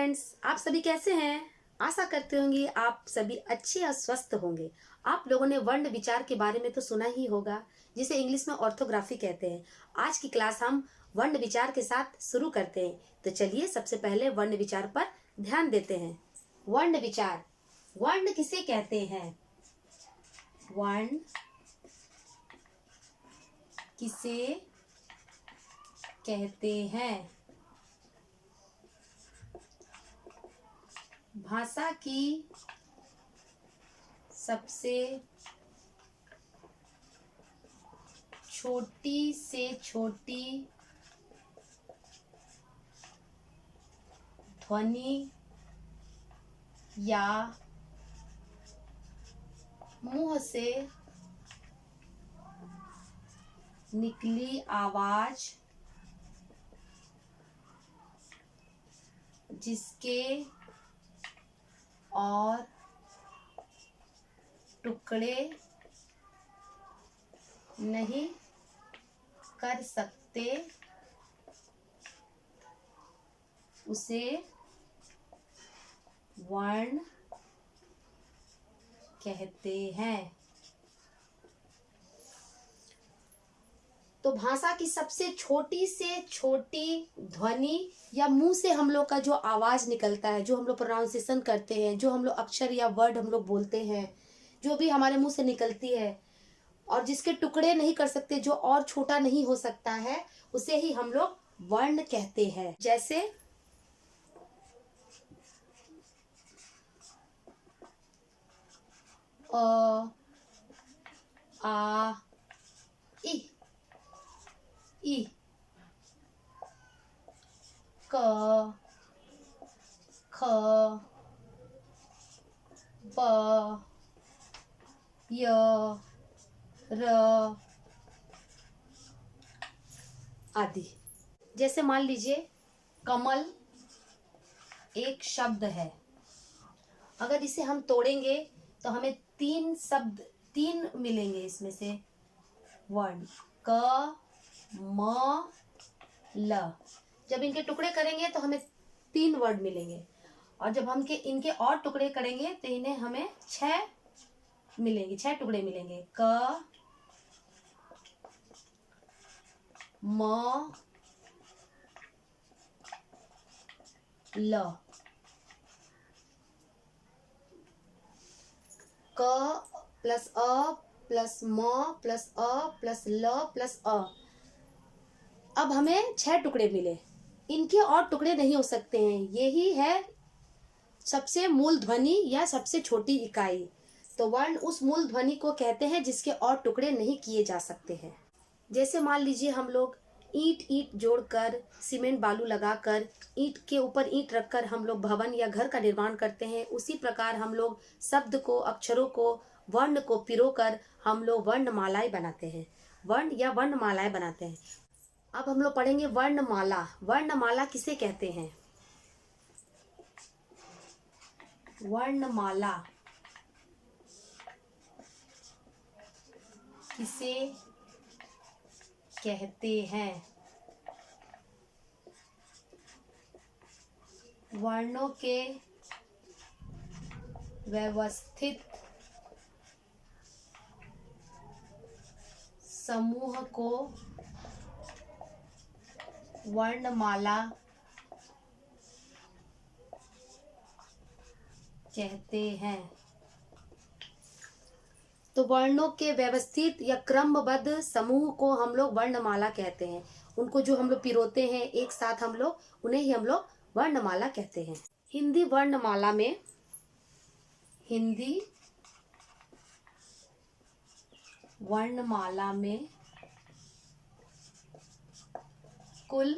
Friends, आप सभी कैसे हैं। आशा करते होंगे आप सभी अच्छे और स्वस्थ होंगे। आप लोगों ने वर्ण विचार के बारे में तो सुना ही होगा, जिसे इंग्लिश में ऑर्थोग्राफी कहते हैं। आज की क्लास हम वर्ण विचार के साथ शुरू करते हैं। तो चलिए सबसे पहले वर्ण विचार पर ध्यान देते हैं। वर्ण विचार। वर्ण किसे कहते हैं? वर्ण किसे कहते हैं? भाषा की सबसे छोटी से छोटी ध्वनि या मुंह से निकली आवाज जिसके और टुकड़े नहीं कर सकते उसे वर्ण कहते हैं। तो भाषा की सबसे छोटी से छोटी ध्वनि या मुंह से हम लोग का जो आवाज निकलता है, जो हम लोग प्रोनाउंसिएशन करते हैं, जो हम लोग अक्षर या वर्ड हम लोग बोलते हैं, जो भी हमारे मुंह से निकलती है और जिसके टुकड़े नहीं कर सकते, जो और छोटा नहीं हो सकता है, उसे ही हम लोग वर्ण कहते हैं। जैसे अ, आ, इ, ई, क, ख, प, य, र आदि। जैसे मान लीजिए कमल एक शब्द है। अगर इसे हम तोड़ेंगे तो हमें तीन मिलेंगे। इसमें से वर्ण क म ल। जब इनके टुकड़े करेंगे तो हमें 3 वर्ड मिलेंगे, और जब हम इनके और टुकड़े करेंगे तो इन्हें हमें 6 मिलेंगे, 6 टुकड़े मिलेंगे। क म ल। क प्लस अ प्लस म प्लस अ प्लस ल प्लस अ। अब हमें 6 टुकड़े मिले। इनके और टुकड़े नहीं हो सकते हैं। यही है सबसे मूल ध्वनि या सबसे छोटी इकाई। तो वर्ण उस मूल ध्वनि को कहते हैं जिसके और टुकड़े नहीं किए जा सकते हैं। जैसे मान लीजिए हम लोग ईंट जोड़कर, सीमेंट बालू लगाकर, ईंट के ऊपर ईंट रखकर हम लोग भवन या घर का निर्माण करते हैं। उसी प्रकार हम लोग शब्द को, अक्षरों को, वर्ण को पिरोकर हम लोग वर्णमालाएं बनाते हैं। वर्ण या वर्णमालाएं बनाते हैं। अब हम लोग पढ़ेंगे वर्णमाला। वर्णमाला किसे कहते हैं? वर्णमाला किसे कहते हैं? वर्णों के व्यवस्थित समूह को वर्णमाला कहते हैं। तो वर्णों के व्यवस्थित या क्रमबद्ध समूह को हम लोग वर्णमाला कहते हैं। उनको जो हम लोग पिरोते हैं एक साथ, हम लोग उन्हें ही हम लोग वर्णमाला कहते हैं। हिंदी वर्णमाला में कुल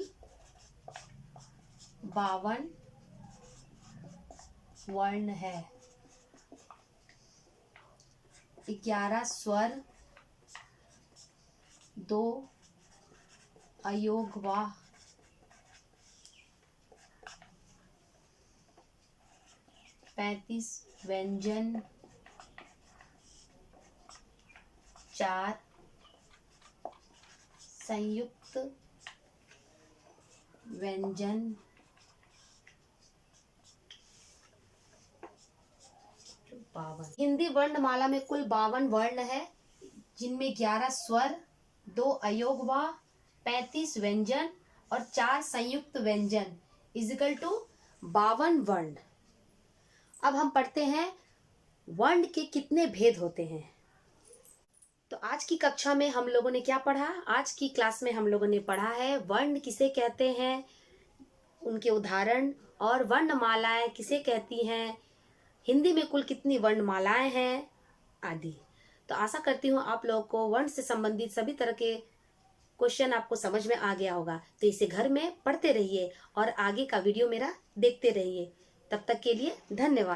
52 वर्ण है। 11 स्वर, 2 अयोगवाह, 35 व्यंजन, 4 संयुक्त व्यंजन, 52। हिंदी वर्णमाला में कुल 52 वर्ण है, जिनमें 11 स्वर, 2 अयोगवा, 35 व्यंजन और 4 संयुक्त व्यंजन इजिकल टू 52 वर्ण। अब हम पढ़ते हैं वर्ण के कितने भेद होते हैं। तो आज की कक्षा में हम लोगों ने क्या पढ़ा? आज की क्लास में हम लोगों ने पढ़ा है वर्ण किसे कहते हैं, उनके उदाहरण, और वर्णमालाएं किसे कहती हैं, हिंदी में कुल कितनी वर्णमालाएं हैं आदि। तो आशा करती हूँ आप लोगों को वर्ण से संबंधित सभी तरह के क्वेश्चन आपको समझ में आ गया होगा। तो इसे घर में पढ़ते रहिए और आगे का वीडियो मेरा देखते रहिए। तब तक के लिए धन्यवाद।